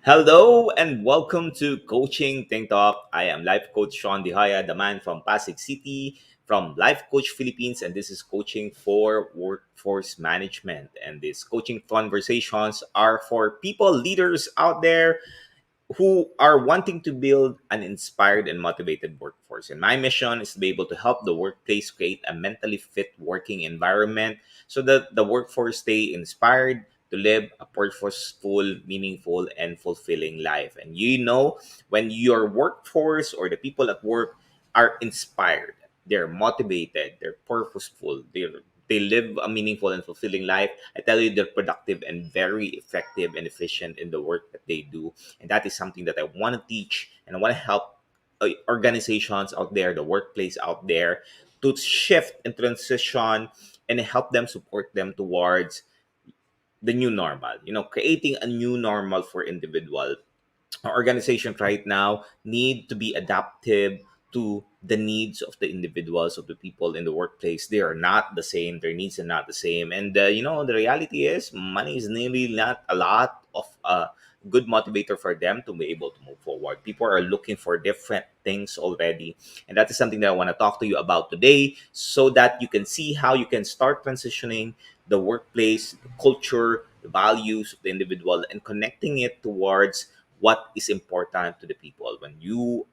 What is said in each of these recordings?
Hello and welcome to Coaching Think Talk. I am Life Coach Shaun, the man from Pasig City, from Life Coach Philippines, and this is Coaching for Workforce Management. And these coaching conversations are for people, leaders out there who are wanting to build an inspired and motivated workforce. And my mission is to be able to help the workplace create a mentally fit working environment so that the workforce stay inspired to live a purposeful, meaningful, and fulfilling life. And when your workforce or the people at work are inspired, they're motivated, they're purposeful, they live a meaningful and fulfilling life. I tell you, they're productive and very effective and efficient in the work that they do. And that is something that I want to teach, and I want to help organizations out there, the workplace out there, to shift and transition and help them, support them towards the new normal, creating a new normal for individual. Our organizations right now need to be adaptive to the needs of the individuals, of the people in the workplace. They are not the same. Their needs are not the same. And the reality is money is nearly not a lot of good motivator for them to be able to move forward. People are looking for different things already, and that is something that I want to talk to you about today, so that you can see how you can start transitioning the workplace, the culture, the values of the individual, and connecting it towards what is important to the people.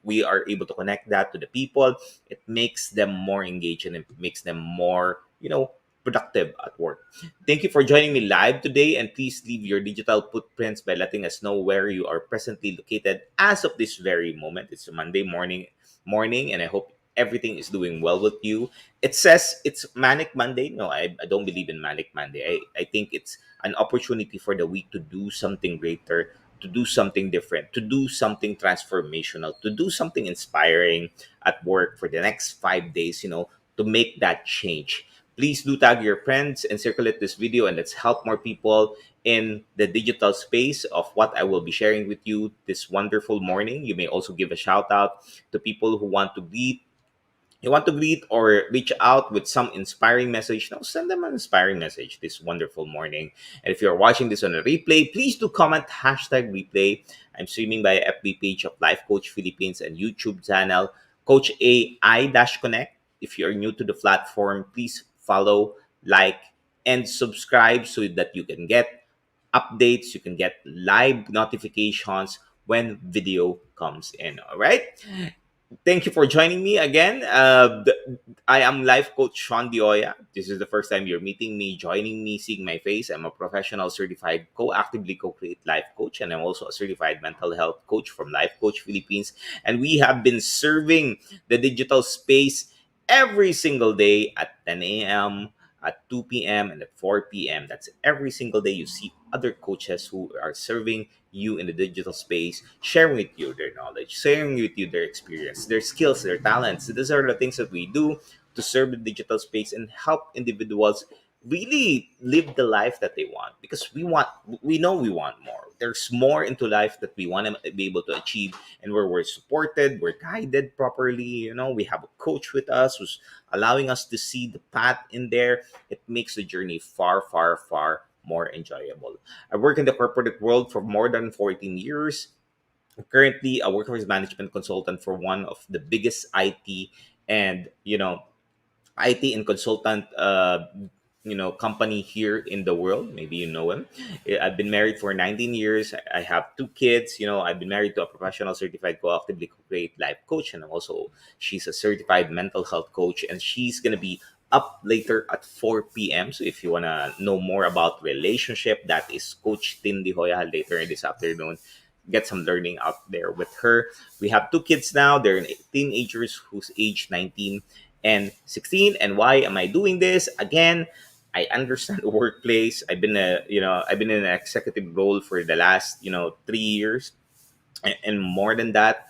We are able to connect that to the people, it makes them more engaged, and it makes them more productive at work. Thank you for joining me live today, and please leave your digital footprints by letting us know where you are presently located as of this very moment. It's a Monday morning, and I hope everything is doing well with you. It says it's Manic Monday. No, I don't believe in Manic Monday. I think it's an opportunity for the week to do something greater, to do something different, to do something transformational, to do something inspiring at work for the next 5 days, to make that change. Please do tag your friends and circulate this video, and let's help more people in the digital space of what I will be sharing with you this wonderful morning. You may also give a shout out to people who want to greet or reach out with some inspiring message. Now send them an inspiring message this wonderful morning. And if you're watching this on a replay, please do comment #replay. I'm streaming by FB page of Life Coach Philippines and YouTube channel Coach AI-Connect. If you're new to the platform, please follow, like, and subscribe so that you can get updates, you can get live notifications when video comes in. All right. Thank you for joining me again. I am Life Coach Shaun. This is the first time you're meeting me, joining me, seeing my face. I'm a professional certified co-actively co-create life coach, and I'm also a certified mental health coach from Life Coach Philippines. And we have been serving the digital space every single day at 10 a.m., at 2 p.m., and at 4 p.m. That's every single day. You see other coaches who are serving you in the digital space, sharing with you their knowledge, sharing with you their experience, their skills, their talents. These are the things that we do to serve the digital space and help individuals really live the life that they want, because we know we want more. There's more into life that we want to be able to achieve, and where we're supported, we're guided properly. We have a coach with us who's allowing us to see the path in there. It makes the journey far, far, far more enjoyable. I work in the corporate world for more than 14 years. I'm currently a workforce management consultant for one of the biggest and IT and consultant company here in the world. Maybe you know him. I've been married for 19 years. I have two kids. I've been married to a professional certified co-actively create life coach, and she's a certified mental health coach, and she's gonna be up later at 4 p.m. So if you wanna know more about relationship, that is Coach Tindy Hoya later in this afternoon. Get some learning out there with her. We have two kids now. They're teenagers who's age 19 and 16. And why am I doing this? Again, I understand the workplace. I've been in an executive role for the last 3 years, and more than that,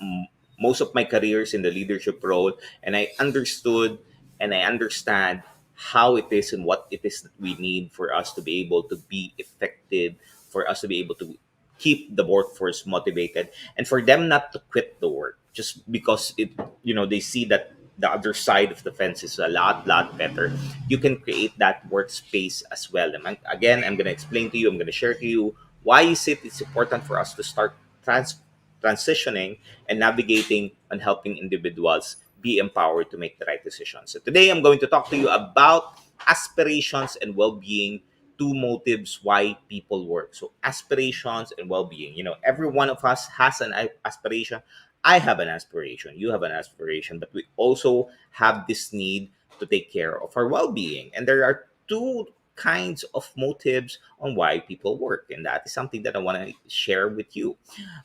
most of my careers in the leadership role. And I understood and I understand how it is and what it is that we need for us to be able to be effective, for us to be able to keep the workforce motivated, and for them not to quit the work just because they see that the other side of the fence is a lot better. You can create that workspace as well. And again, I'm going to explain to you, I'm going to share to you why is it's important for us to start transitioning and navigating and helping individuals be empowered to make the right decisions. So today I'm going to talk to you about aspirations and well-being, two motives why people work. So aspirations and well-being. Every one of us has an aspiration. I have an aspiration. You have an aspiration, but we also have this need to take care of our well-being. And there are two kinds of motives on why people work, and that is something that I want to share with you.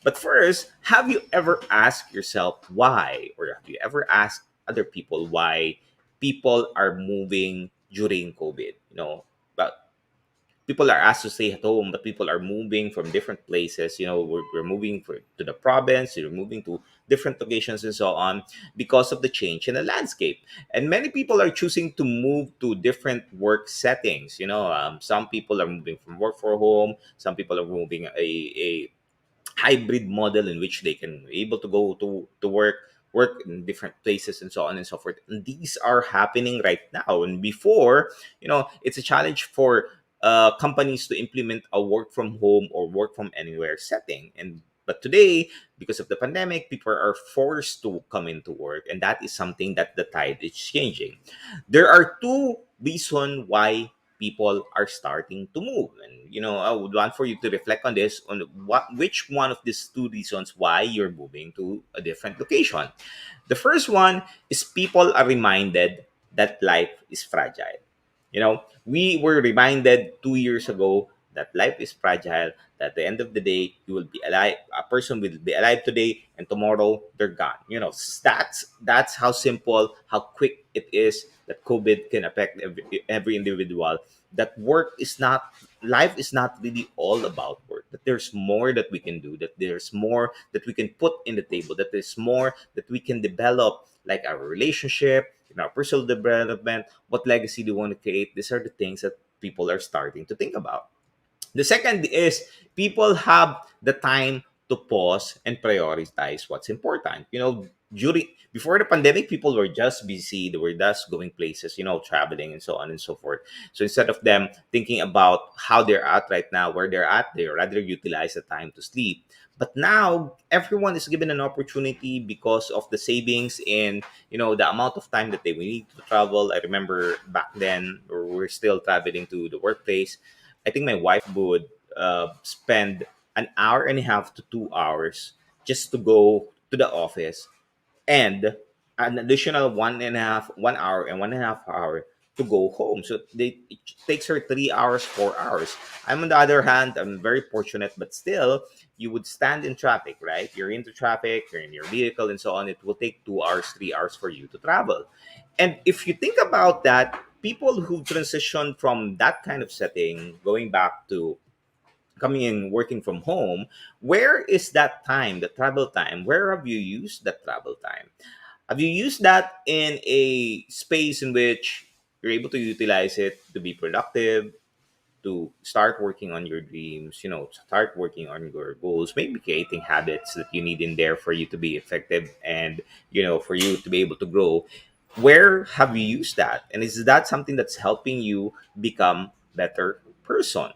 But first, have you ever asked yourself why, or have you ever asked other people why people are moving during COVID? But people are asked to stay at home, but people are moving from different places. We're moving to the province, we're moving to different locations and so on, because of the change in the landscape. And many people are choosing to move to different work settings. Some people are moving from work for home, some people are moving a hybrid model in which they can be able to go to work in different places and so on and so forth. And these are happening right now. And before, it's a challenge for companies to implement a work from home or work from anywhere setting. And but today, because of the pandemic, people are forced to come into work, and that is something that the tide is changing. There are two reasons why people are starting to move, and I would want for you to reflect on this, on which one of these two reasons why you're moving to a different location. The first one is people are reminded that life is fragile. We were reminded 2 years ago that life is fragile, that at the end of the day, you will be alive. A person will be alive today, and tomorrow they're gone. That's how simple, how quick it is that COVID can affect every individual. That work is not, life is not really all about work. That there's more that we can do. That there's more that we can put in the table. That there's more that we can develop, like our relationship, our personal development. What legacy do we want to create? These are the things that people are starting to think about. The second is people have the time to pause and prioritize what's important. During before the pandemic, people were just busy. They were just going places, traveling and so on and so forth. So instead of them thinking about how they're at right now, where they're at, they rather utilize the time to sleep. But now everyone is given an opportunity because of the savings in the amount of time that they will need to travel. I remember back then, we're still traveling to the workplace. I think my wife would spend an hour and a half to 2 hours just to go to the office, and an additional 1 hour and 1.5 hour to go home. So it takes her 3 hours, 4 hours. I'm on the other hand, I'm very fortunate, but still, you would stand in traffic, right? You're into traffic, you're in your vehicle, and so on. It will take 2 hours, 3 hours for you to travel. And if you think about that, people who transition from that kind of setting, going back to coming in working from home, where is that time, the travel time? Where have you used that travel time? Have you used that in a space in which you're able to utilize it to be productive, to start working on your dreams, start working on your goals, maybe creating habits that you need in there for you to be effective, and, for you to be able to grow? Where have you used that? And is that something that's helping you become better person?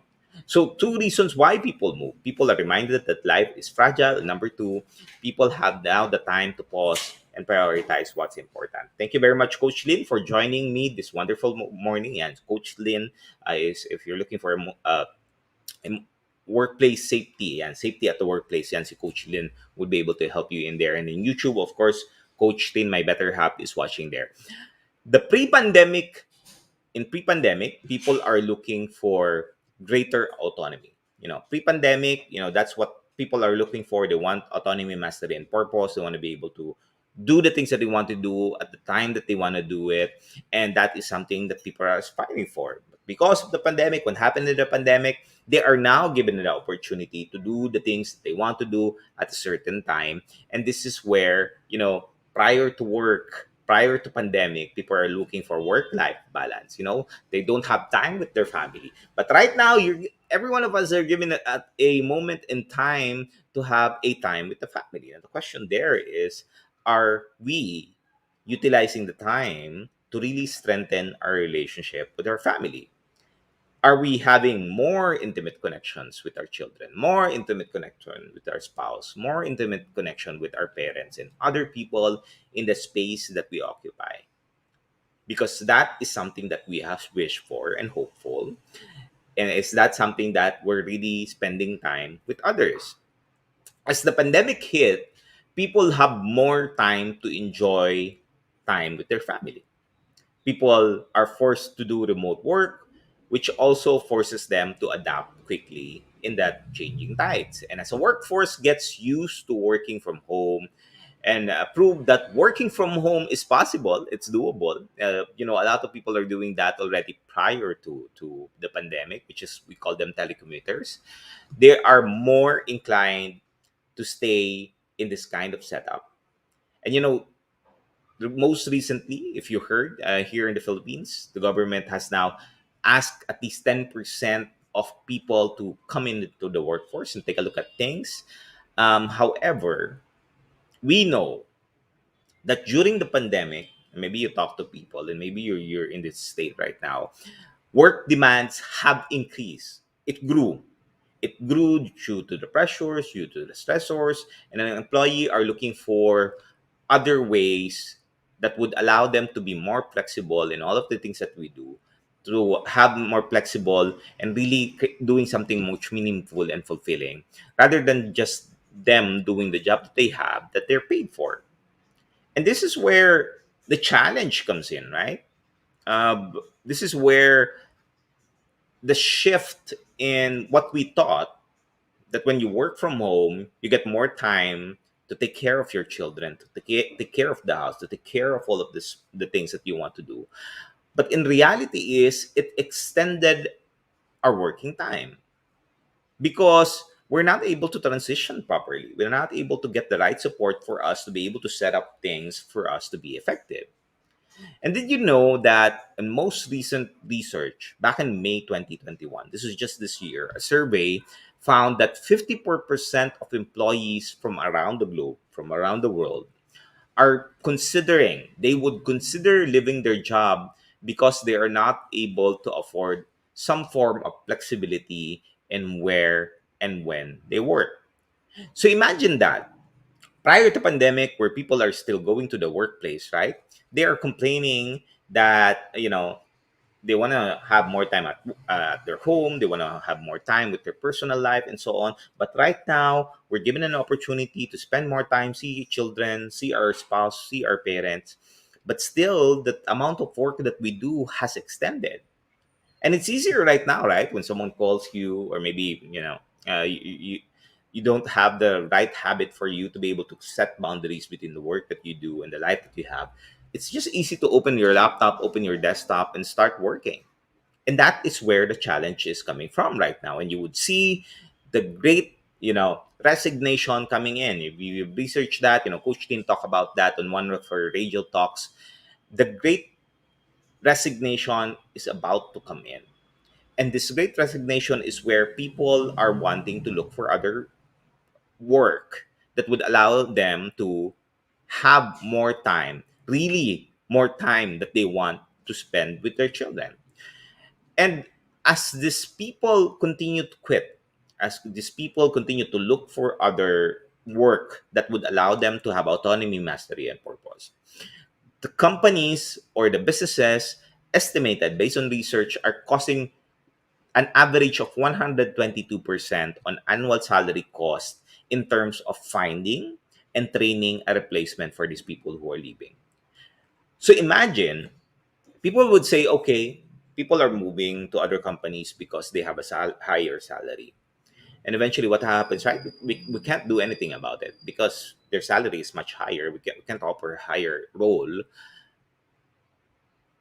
So two reasons why people move. People are reminded that life is fragile. And number two, people have now the time to pause and prioritize what's important. Thank you very much, Coach Lynn, for joining me this wonderful morning. And Coach Lynn is, if you're looking for a workplace safety and safety at the workplace, yan si Coach Lynn would be able to help you in there. And in YouTube, of course, Coach Lynn, my better half, is watching there. The pre-pandemic In pre-pandemic, people are looking for greater autonomy. Pre-pandemic, that's what people are looking for. They want autonomy, mastery, and purpose. They want to be able to do the things that they want to do at the time that they want to do it, and that is something that people are aspiring for. But because of the pandemic, what happened in the pandemic, they are now given the opportunity to do the things that they want to do at a certain time, and this is where, prior to pandemic, people are looking for work-life balance. They don't have time with their family. But right now, every one of us are given a moment in time to have a time with the family. And the question there is, are we utilizing the time to really strengthen our relationship with our family? Are we having more intimate connections with our children, more intimate connection with our spouse, more intimate connection with our parents and other people in the space that we occupy? Because that is something that we have wished for and hopeful. And is that something that we're really spending time with others? As the pandemic hit, people have more time to enjoy time with their family. People are forced to do remote work, which also forces them to adapt quickly in that changing tides. And as a workforce gets used to working from home and prove that working from home is possible, it's doable. A lot of people are doing that already prior to the pandemic, which is we call them telecommuters. They are more inclined to stay in this kind of setup. And most recently, if you heard, here in the Philippines, the government has now asked at least 10% of people to come into the workforce and take a look at things. However, we know that during the pandemic, maybe you talk to people and maybe you're in this state right now, work demands have increased. It grew. It grew due to the pressures, due to the stressors, and an employee are looking for other ways that would allow them to be more flexible in all of the things that we do, to have more flexible and really doing something much meaningful and fulfilling, rather than just them doing the job that they have that they're paid for. And this is where the challenge comes in, right? This is where the shift in what we thought, that when you work from home, you get more time to take care of your children, to take care of the house, to take care of all of this, the things that you want to do. But in reality, is it extended our working time because we're not able to transition properly. We're not able to get the right support for us to be able to set up things for us to be effective. And did you know that in most recent research, back in May 2021, this is just this year, a survey found that 54% of employees from around the globe, from around the world, they would consider leaving their job because they are not able to afford some form of flexibility in where and when they work. So imagine that prior to pandemic, where people are still going to the workplace, right? They are complaining that they want to have more time at their home, they want to have more time with their personal life and so on. But right now we're given an opportunity to spend more time, see children, see our spouse, see our parents, but still the amount of work that we do has extended. And it's easier right now, right? When someone calls you, or maybe you don't have the right habit for you to be able to set boundaries between the work that you do and the life that you have. It's just easy to open your laptop, open your desktop, and start working. And that is where the challenge is coming from right now. And you would see the great resignation coming in. If you research that, Coach Tin talk about that on one of her radio talks. The great resignation is about to come in. And this great resignation is where people are wanting to look for other work that would allow them to have more time, really more time that they want to spend with their children. And as these people continue to quit, as these people continue to look for other work that would allow them to have autonomy, mastery, and purpose, the companies or the businesses estimated based on research are costing an average of 122% on annual salary cost in terms of finding and training a replacement for these people who are leaving. So imagine, people would say, okay, people are moving to other companies because they have a higher salary. And eventually, what happens, right? We can't do anything about it because their salary is much higher. We can't offer a higher role,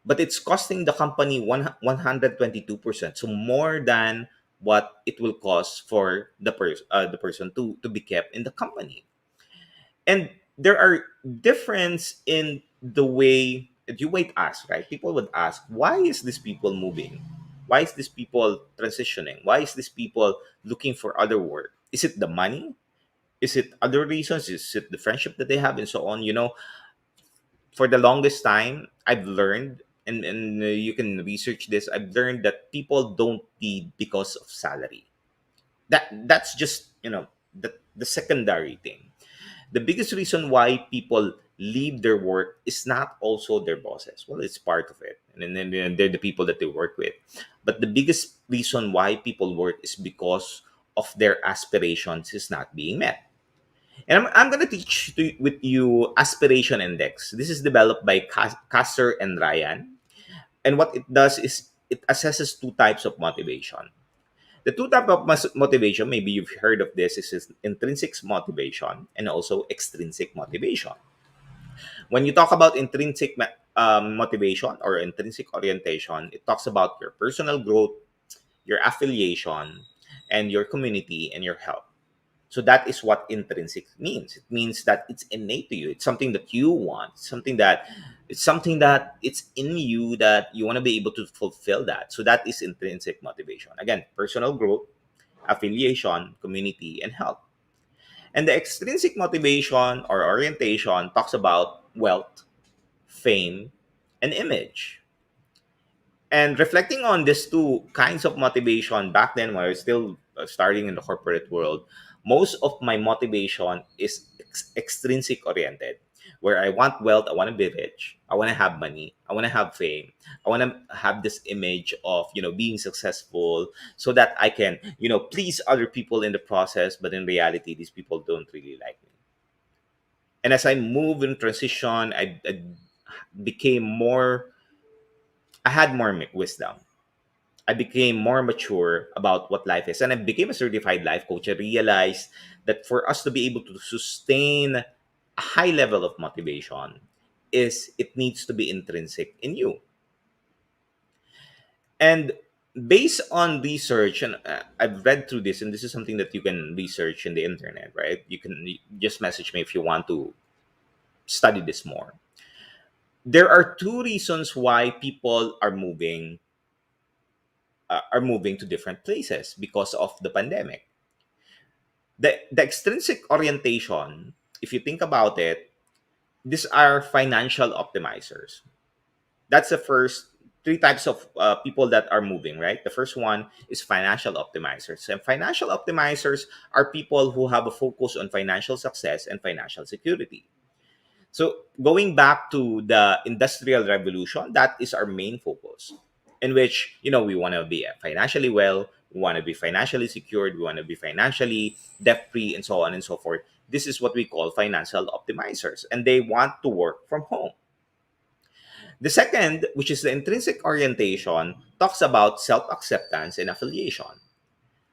but it's costing the company 122%, so more than what it will cost for the person to be kept in the company. And there are difference in the way that you might ask, right? People would ask, why is this people moving? Why is this people transitioning? Why is this people looking for other work? Is it the money? Is it other reasons? Is it the friendship that they have and so on? For the longest time, I've learned and you can research this, I've learned that people don't leave because of salary. That's just, the secondary thing. The biggest reason why people leave their work is not also their bosses. Well, it's part of it, and then they're the people that they work with. But the biggest reason why people work is because of their aspirations is not being met. And I'm going to teach with you aspiration index. This is developed by Caster and Ryan. And what it does is it assesses two types of motivation. The two type of motivation, maybe you've heard of this, is intrinsic motivation and also extrinsic motivation. When you talk about intrinsic motivation or intrinsic orientation, it talks about your personal growth, your affiliation, and your community and your health. So that is what intrinsic means. It means that it's innate to you. It's something that you want. Something that it's in you that you want to be able to fulfill that. So that is intrinsic motivation. Again, personal growth, affiliation, community, and health. And the extrinsic motivation or orientation talks about wealth, fame, and image. And reflecting on these two kinds of motivation back then when I was still starting in the corporate world, most of my motivation is extrinsic oriented, where I want wealth, I want to be rich, I want to have money, I want to have fame, I want to have this image of, being successful so that I can, please other people in the process. But in reality, these people don't really like me. And as I move in transition, I became more, I had more wisdom. I became more mature about what life is. And I became a certified life coach. I realized that for us to be able to sustain a high level of motivation is it needs to be intrinsic in you. And based on research, and I've read through this, and this is something that you can research in the internet, right? You can just message me if you want to study this more. There are two reasons why people are moving to different places because of the pandemic. The extrinsic orientation, if you think about it, these are financial optimizers. That's the first three types of people that are moving, right? The first one is financial optimizers. And financial optimizers are people who have a focus on financial success and financial security. So going back to the industrial revolution, that is our main focus, in which we want to be financially well, we want to be financially secured, we want to be financially debt free, and so on and so forth. This is what we call financial optimizers, and they want to work from home. The second, which is the intrinsic orientation, talks about self acceptance and affiliation.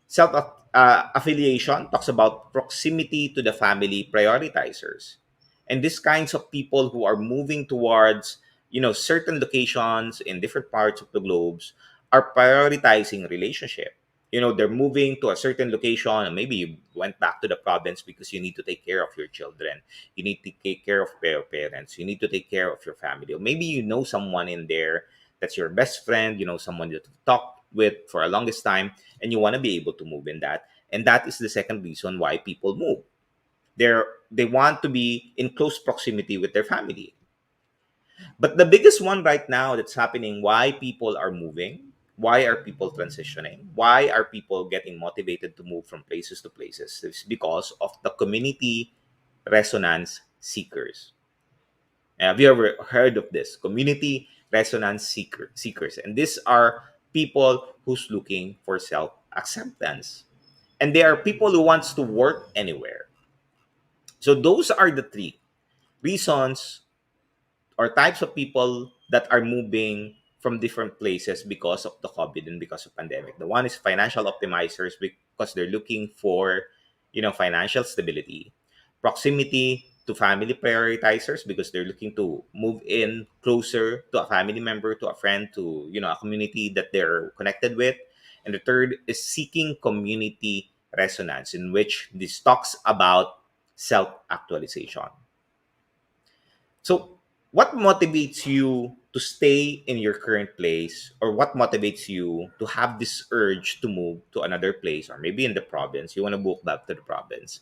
Self affiliation talks about proximity to the family prioritizers. And these kinds of people who are moving towards, certain locations in different parts of the globes are prioritizing relationship. They're moving to a certain location, and maybe you went back to the province because you need to take care of your children. You need to take care of your parents. You need to take care of your family. Or maybe you know someone in there that's your best friend, someone that you've talked with for a longest time, and you want to be able to move in that. And that is the second reason why people move. They want to be in close proximity with their family. But the biggest one right now that's happening, why people are moving, why are people transitioning, why are people getting motivated to move from places to places, is because of the community resonance seekers. Have you ever heard of this? Community resonance seekers. And these are people who's looking for self-acceptance. And they are people who wants to work anywhere. So those are the three reasons or types of people that are moving from different places because of the COVID and because of pandemic. The one is financial optimizers because they're looking for, financial stability, proximity to family prioritizers because they're looking to move in closer to a family member, to a friend, to, a community that they're connected with. And the third is seeking community resonance, in which this talks about self-actualization. So, what motivates you to stay in your current place, or what motivates you to have this urge to move to another place, or maybe in the province, you want to move back to the province,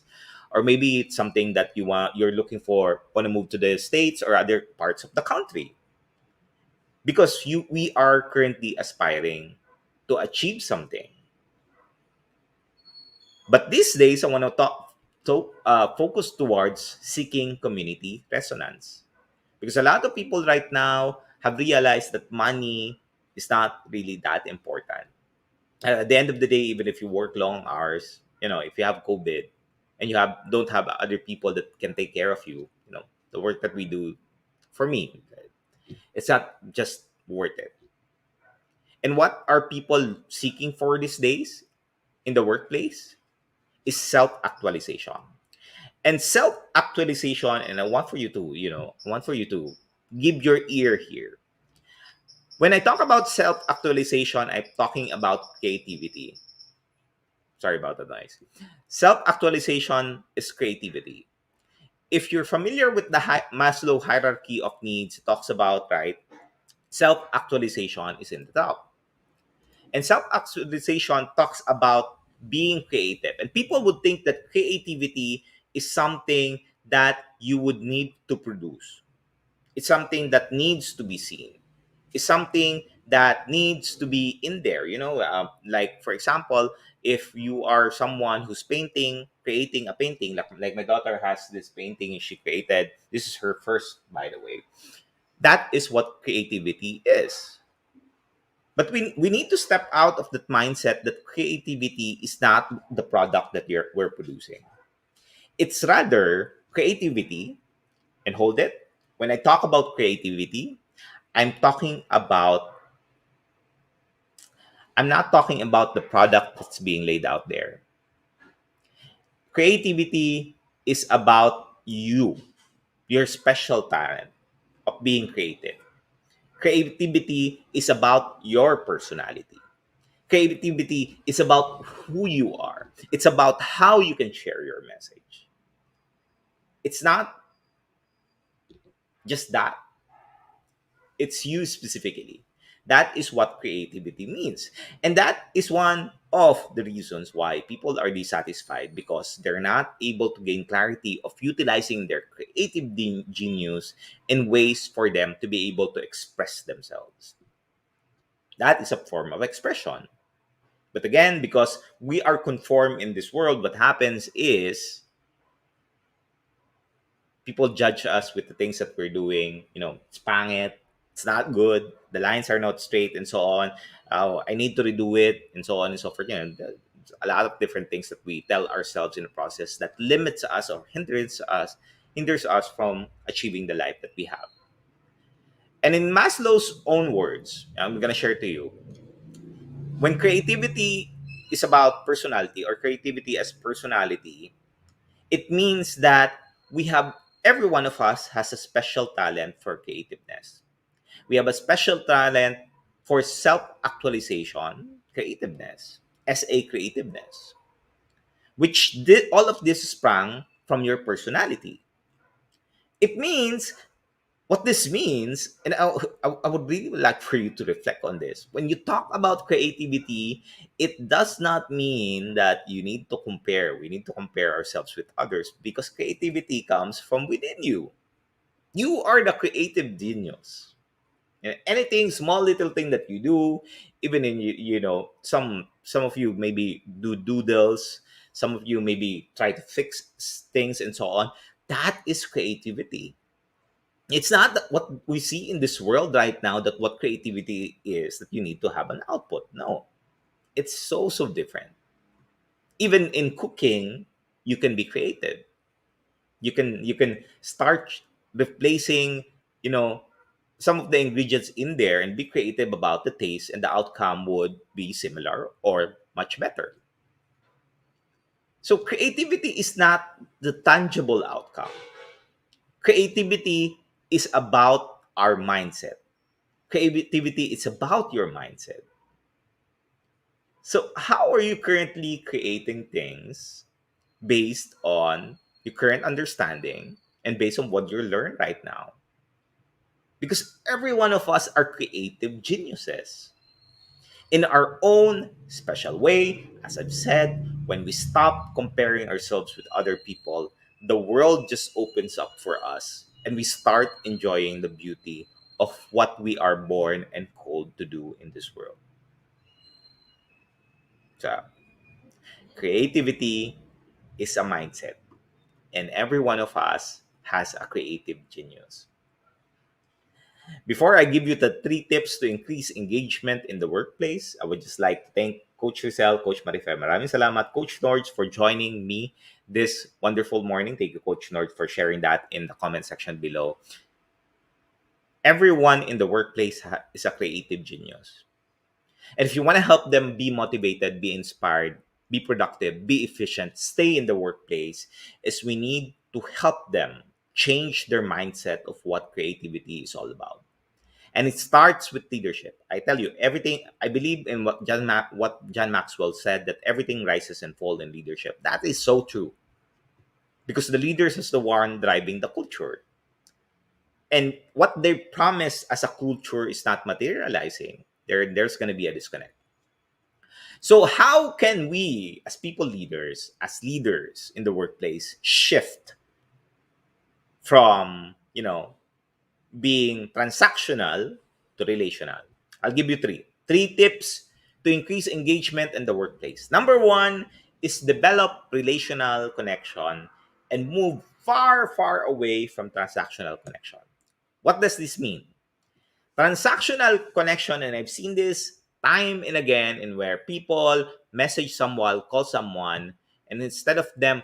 or maybe it's something that you're looking for, want to move to the states or other parts of the country. because we are currently aspiring to achieve something. But these days, I want to focus towards seeking community resonance, because a lot of people right now have realized that money is not really that important. At the end of the day, even if you work long hours, if you have COVID and you don't have other people that can take care of you, the work that we do, for me, it's not just worth it. And what are people seeking for these days in the workplace is self-actualization. And self-actualization, and I want for you to give your ear here. When I talk about self-actualization, I'm talking about creativity. Sorry about the noise. Self-actualization is creativity. If you're familiar with the Maslow hierarchy of needs, it talks about, right, self-actualization is in the top. And self-actualization talks about being creative. And people would think that creativity is something that you would need to produce. It's something that needs to be seen. It's something that needs to be in there. Like for example, if you are someone who's creating a painting, like my daughter has this painting she created. This is her first, by the way. That is what creativity is. But we need to step out of that mindset that creativity is not the product that we're producing. It's rather creativity, and hold it. When I talk about creativity, I'm talking about, I'm not talking about the product that's being laid out there. Creativity is about your special talent of being creative. Creativity is about your personality. Creativity is about who you are. It's about how you can share your message. It's not just that, it's you specifically. That is what creativity means. And that is one of the reasons why people are dissatisfied, because they're not able to gain clarity of utilizing their creative genius in ways for them to be able to express themselves. That is a form of expression. But again, because we are conformed in this world, what happens is people judge us with the things that we're doing. It's pangit, it's not good, the lines are not straight, and so on. I need to redo it, and so on and so forth. There's a lot of different things that we tell ourselves in the process that limits us or hinders us from achieving the life that we have. And in Maslow's own words, I'm going to share to you, when creativity is about personality, or creativity as personality, it means that we have every one of us has a special talent for creativeness. We have a special talent for self-actualization, creativeness, SA creativeness, which did all of this sprang from your personality. It means what this means, and I would really like for you to reflect on this. When you talk about creativity, it does not mean that you need to compare. We need to compare ourselves with others, because creativity comes from within you. You are the creative genius. Anything, small little thing that you do, even in some of you maybe do doodles, some of you maybe try to fix things and so on. That is creativity. It's not that what we see in this world right now, that what creativity is, that you need to have an output. No, it's so different. Even in cooking, you can be creative. You can start replacing, you know some of the ingredients in there, and be creative about the taste, and the outcome would be similar or much better. So creativity is not the tangible outcome. Creativity is about our mindset. Creativity is about your mindset. So, how are you currently creating things based on your current understanding and based on what you learn right now? Because every one of us are creative geniuses in our own special way. As I've said, when we stop comparing ourselves with other people, the world just opens up for us, and we start enjoying the beauty of what we are born and called to do in this world. So, creativity is a mindset, and every one of us has a creative genius. Before I give you the three tips to increase engagement in the workplace, I would just like to thank Coach Rizal, Coach Marife. Maraming salamat, Coach Nords, for joining me this wonderful morning. Thank you, Coach Nords, for sharing that in the comment section below. Everyone in the workplace is a creative genius. And if you want to help them be motivated, be inspired, be productive, be efficient, stay in the workplace, is we need to help them change their mindset of what creativity is all about. And it starts with leadership. I tell you, everything, I believe in what John Maxwell said, that everything rises and falls in leadership. That is so true, because the leaders is the one driving the culture. And what they promise as a culture is not materializing. There's going to be a disconnect. So how can we, as people leaders, as leaders in the workplace, shift from, being transactional to relational? I'll give you three tips to increase engagement in the workplace. Number one is develop relational connection and move far, far away from transactional connection. What does this mean? Transactional connection, and I've seen this time and again, in where people message someone, call someone, and instead of them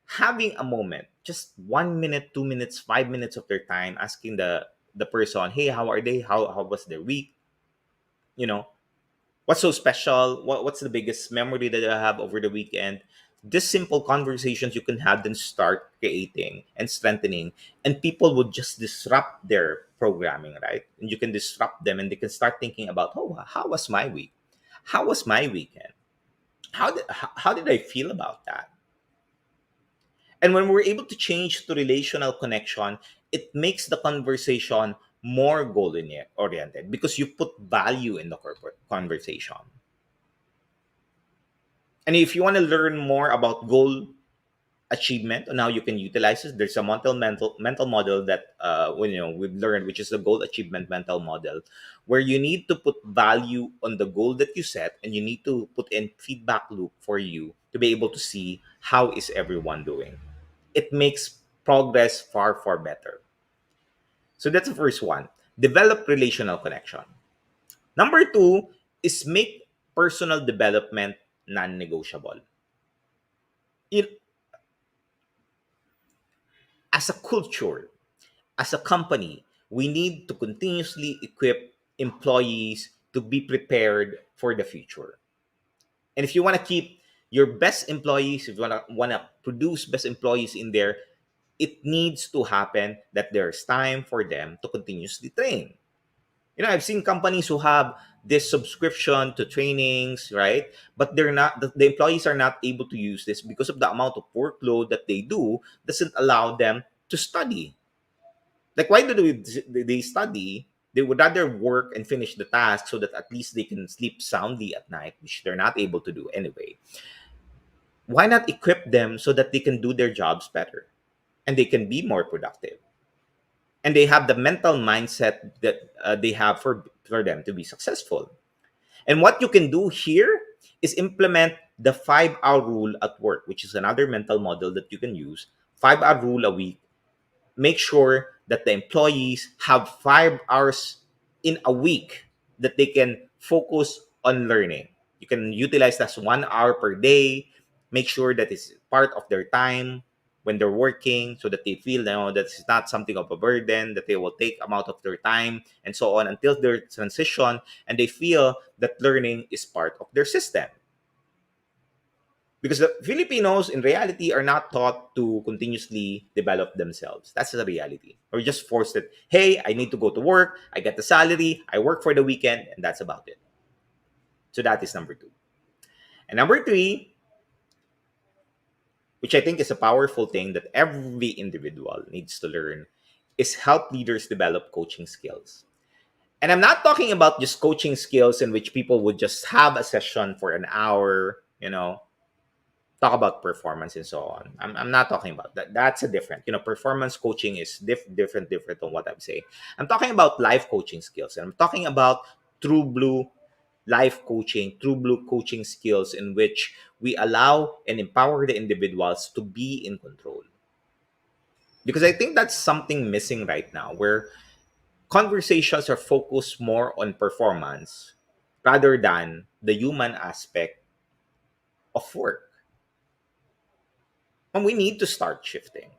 having a moment, just 1 minute, 2 minutes, 5 minutes of their time, asking the person, hey, how are they? How was their week? You know, what's so special? What's the biggest memory that I have over the weekend? This simple conversations you can have, then start creating and strengthening, and people would just disrupt their programming, right? And you can disrupt them, and they can start thinking about, oh, how was my week? How was my weekend? How did I feel about that? And when we're able to change to relational connection, it makes the conversation more goal oriented, because you put value in the corporate conversation. And if you want to learn more about goal achievement and how you can utilize this, there's a mental model that we've learned, which is the goal achievement mental model, where you need to put value on the goal that you set, and you need to put in feedback loop for you to be able to see how is everyone doing. It makes progress far, far better. So that's the first one. Develop relational connection. Number two is make personal development non-negotiable. It, as a culture, as a company, we need to continuously equip employees to be prepared for the future. And if you want to keep your best employees, if you want to produce best employees in there, it needs to happen that there's time for them to continuously train. I've seen companies who have this subscription to trainings, right? But they're not, the employees are not able to use this because of the amount of workload that they do doesn't allow them to study. Like, why do they study? They would rather work and finish the task so that at least they can sleep soundly at night, which they're not able to do anyway. Why not equip them so that they can do their jobs better and they can be more productive? And they have the mental mindset that they have for them to be successful. And what you can do here is implement the 5-hour rule at work, which is another mental model that you can use. 5-hour rule a week. Make sure that the employees have 5 hours in a week that they can focus on learning. You can utilize that 1 hour per day. Make sure that it's part of their time when they're working, so that they feel that it's not something of a burden, that they will take amount of their time and so on, until their transition, and they feel that learning is part of their system. Because the Filipinos in reality are not taught to continuously develop themselves. That's the reality. We're just forced that, hey, I need to go to work, I get the salary, I work for the weekend, and that's about it. So that is number two. And number three, which I think is a powerful thing that every individual needs to learn, is help leaders develop coaching skills. And I'm not talking about just coaching skills in which people would just have a session for an hour, talk about performance and so on. I'm not talking about that. That's a different, performance coaching is different than what I'm saying. I'm talking about life coaching skills, and I'm talking about true blue life coaching, true blue coaching skills in which we allow and empower the individuals to be in control. Because I think that's something missing right now, where conversations are focused more on performance rather than the human aspect of work. And we need to start shifting.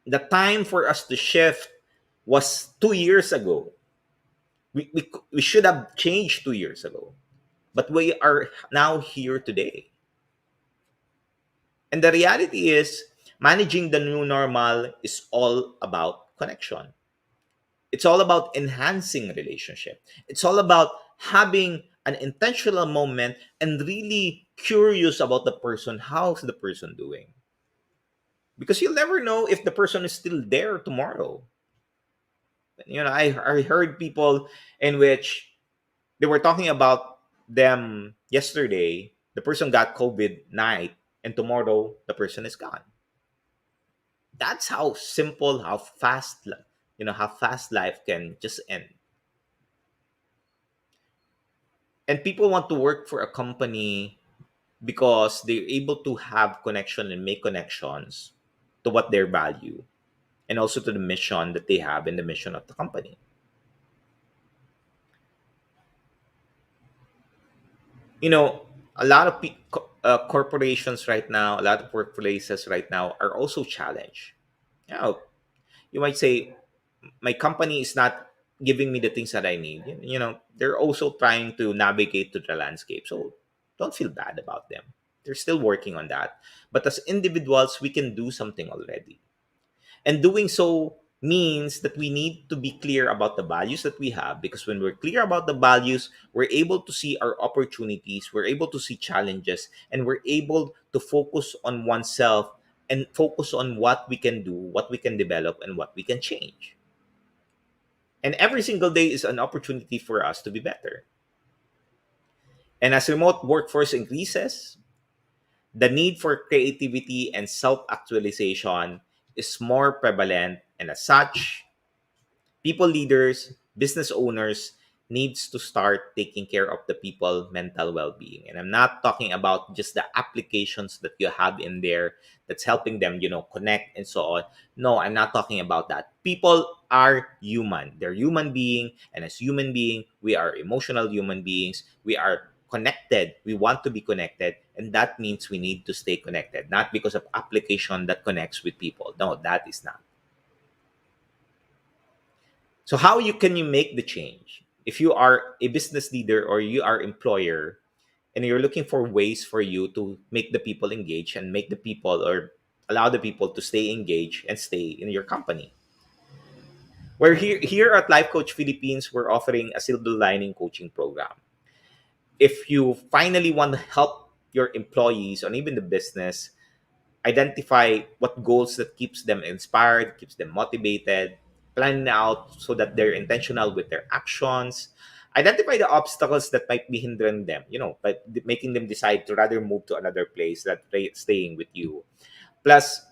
The time for us to shift was 2 years ago. We should have changed 2 years ago. But we are now here today. And the reality is, managing the new normal is all about connection. It's all about enhancing relationship. It's all about having an intentional moment and really curious about the person. How's the person doing? Because you'll never know if the person is still there tomorrow. I heard people in which they were talking about them yesterday. The person got COVID night, and tomorrow the person is gone. That's how simple, how fast life can just end. And people want to work for a company because they're able to have connection and make connections to what they value, and also to the mission that they have and the mission of the company. you know a lot of corporations right now, a lot of workplaces right now are also challenged. you know you might say, my company is not giving me the things that I need. They're also trying to navigate to the landscape, so don't feel bad about them. They're still working on that. But as individuals, we can do something already. And doing so means that we need to be clear about the values that we have, because when we're clear about the values, we're able to see our opportunities, we're able to see challenges, and we're able to focus on oneself and focus on what we can do, what we can develop, and what we can change. And every single day is an opportunity for us to be better. And as remote workforce increases, the need for creativity and self actualization is more prevalent, and as such, people leaders, business owners needs to start taking care of the people mental well-being. And I'm not talking about just the applications that you have in there that's helping them, connect and so on. No, I'm not talking about that. People are human. They're human being, and as human being, we are emotional human beings. We are connected. We want to be connected, and that means we need to stay connected, not because of application that connects with people. No, that is not. So how can you make the change? If you are a business leader or you are employer, and you're looking for ways for you to make the people engage and make the people, or allow the people to stay engaged and stay in your company. We're here at Life Coach Philippines, we're offering a silver lining coaching program. If you finally want to help your employees or even the business identify what goals that keeps them inspired, keeps them motivated, plan out so that they're intentional with their actions, identify the obstacles that might be hindering them, by making them decide to rather move to another place than staying with you. Plus,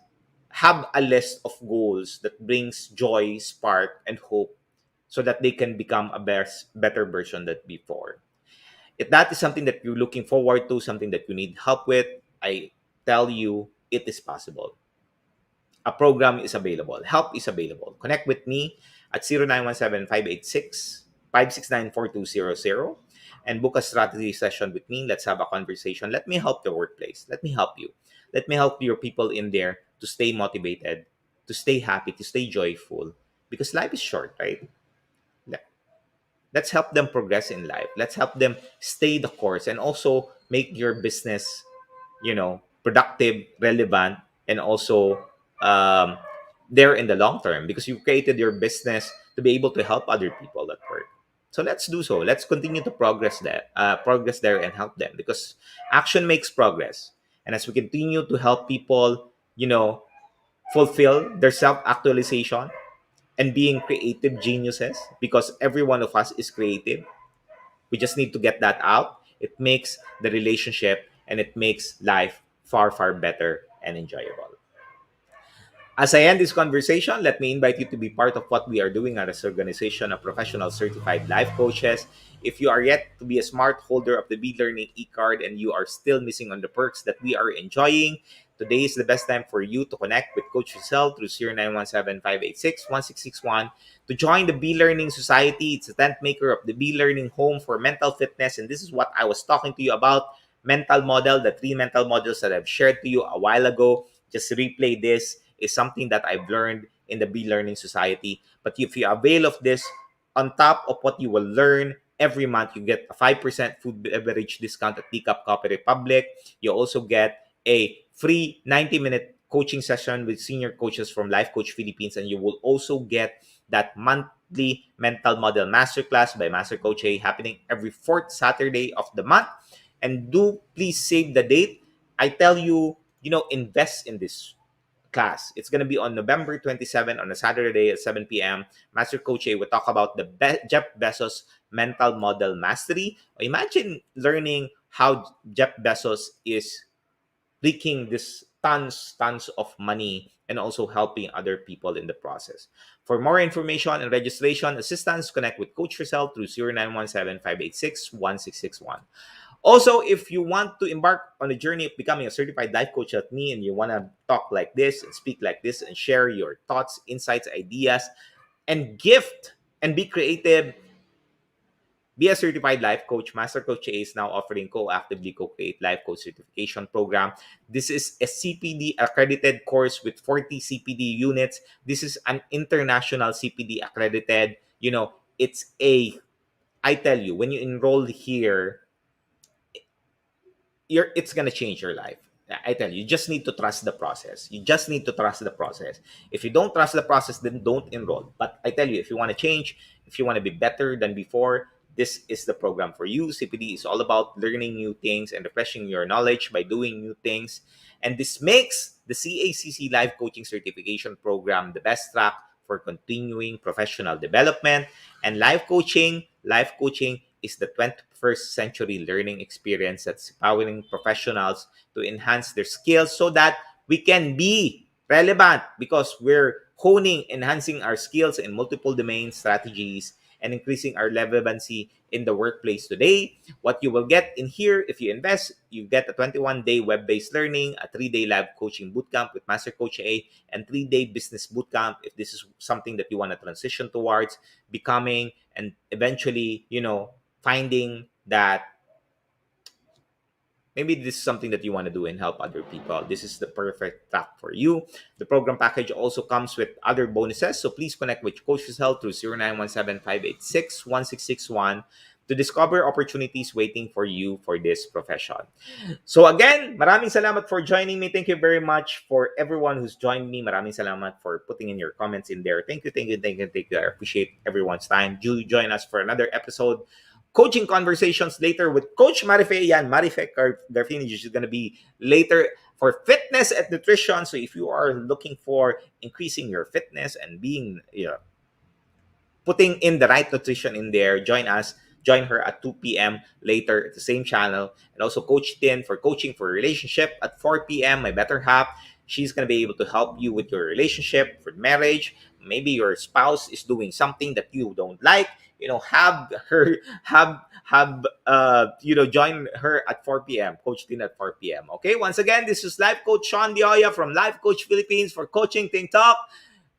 have a list of goals that brings joy, spark, and hope, so that they can become a better version than before. If that is something that you're looking forward to, something that you need help with, I tell you, it is possible. A program is available. Help is available. Connect with me at 0917-586-569-4200 and book a strategy session with me. Let's have a conversation. Let me help the workplace. Let me help you. Let me help your people in there to stay motivated, to stay happy, to stay joyful. Because life is short, right? Let- Let's help them progress in life. Let's help them stay the course, and also make your business, productive, relevant, and also um, there in the long term, because you created your business to be able to help other people at work. So let's do so. Let's continue to progress there, and help them, because action makes progress. And as we continue to help people, fulfill their self actualization and being creative geniuses, because every one of us is creative, we just need to get that out. It makes the relationship and it makes life far, far better and enjoyable. As I end this conversation, let me invite you to be part of what we are doing at this organization of professional certified life coaches. If you are yet to be a smart holder of the Be Learning e-card and you are still missing on the perks that we are enjoying, today is the best time for you to connect with Coach Giselle through 0917-586-1661 to join the Be Learning Society. It's a tent maker of the Be Learning home for mental fitness. And this is what I was talking to you about, mental model, the 3 mental models that I've shared to you a while ago. Just replay this, is something that I've learned in the Be Learning Society. But if you avail of this, on top of what you will learn every month, you get a 5% food beverage discount at Teacup Coffee Republic. You also get a free 90-minute coaching session with senior coaches from Life Coach Philippines. And you will also get that monthly mental model masterclass by Master Coach A happening every fourth Saturday of the month. And do please save the date. I tell you, invest in this class. It's going to be on November 27 on a Saturday at 7 p.m. Master Coach A will talk about the Jeff Bezos mental model mastery. Imagine learning how Jeff Bezos is leaking this tons of money and also helping other people in the process. For more information and registration assistance, connect with Coach Rizal through 0917-586-1661. Also, if you want to embark on a journey of becoming a certified life coach like me and you want to talk like this and speak like this and share your thoughts, insights, ideas, and gift and be creative, be a certified life coach. Master Coach A is now offering Co-Actively Co-Create Life Coach Certification Program. This is a CPD accredited course with 40 CPD units. This is an international CPD accredited. I tell you, when you enroll here, it's gonna change your life. I tell you, you just need to trust the process. You just need to trust the process. If you don't trust the process, then don't enroll. But I tell you, if you want to change, if you want to be better than before, this is the program for you. CPD is all about learning new things and refreshing your knowledge by doing new things. And this makes the CACC Life Coaching Certification Program the best track for continuing professional development. And life coaching is the 21st century learning experience that's empowering professionals to enhance their skills so that we can be relevant, because we're enhancing our skills in multiple domain strategies and increasing our relevancy in the workplace today. What you will get in here, if you invest, you get a 21-day web-based learning, a 3-day live coaching bootcamp with Master Coach A, and 3-day business bootcamp if this is something that you want to transition towards becoming, and eventually, finding that maybe this is something that you want to do and help other people. This is the perfect track for you. The program package also comes with other bonuses. So please connect with Coach Rizal through 0917-586-1661 to discover opportunities waiting for you for this profession. So again, maraming salamat for joining me. Thank you very much for everyone who's joined me. Maraming salamat for putting in your comments in there. Thank you, thank you, thank you, thank you. I appreciate everyone's time. Do join us for another episode. Coaching conversations later with Coach Marife. Marife Garfini is going to be later for fitness and nutrition. So if you are looking for increasing your fitness and being, putting in the right nutrition in there, join us. Join her at 2 p.m. later at the same channel. And also Coach Tin for coaching for relationship at 4 p.m. My better half. She's going to be able to help you with your relationship, for marriage. Maybe your spouse is doing something that you don't like. Have her join her at 4 p.m. Coach Tin at 4 p.m. Okay, once again, this is Life Coach Shaun Joya from Life Coach Philippines for Coaching Think Talk.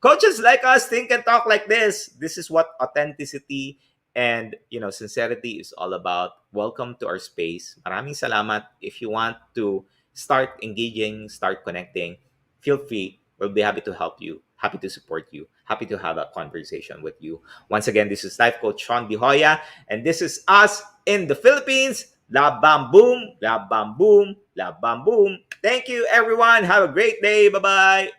Coaches like us think and talk like this. This is what authenticity and sincerity is all about. Welcome to our space. Maraming salamat. If you want to start engaging, start connecting, feel free. We'll be happy to help you, happy to support you, happy to have a conversation with you. Once again, this is Life Coach Shaun Dihoya, and this is us in the Philippines. La bam boom, la bam boom, la bam boom. Thank you, everyone. Have a great day. Bye-bye.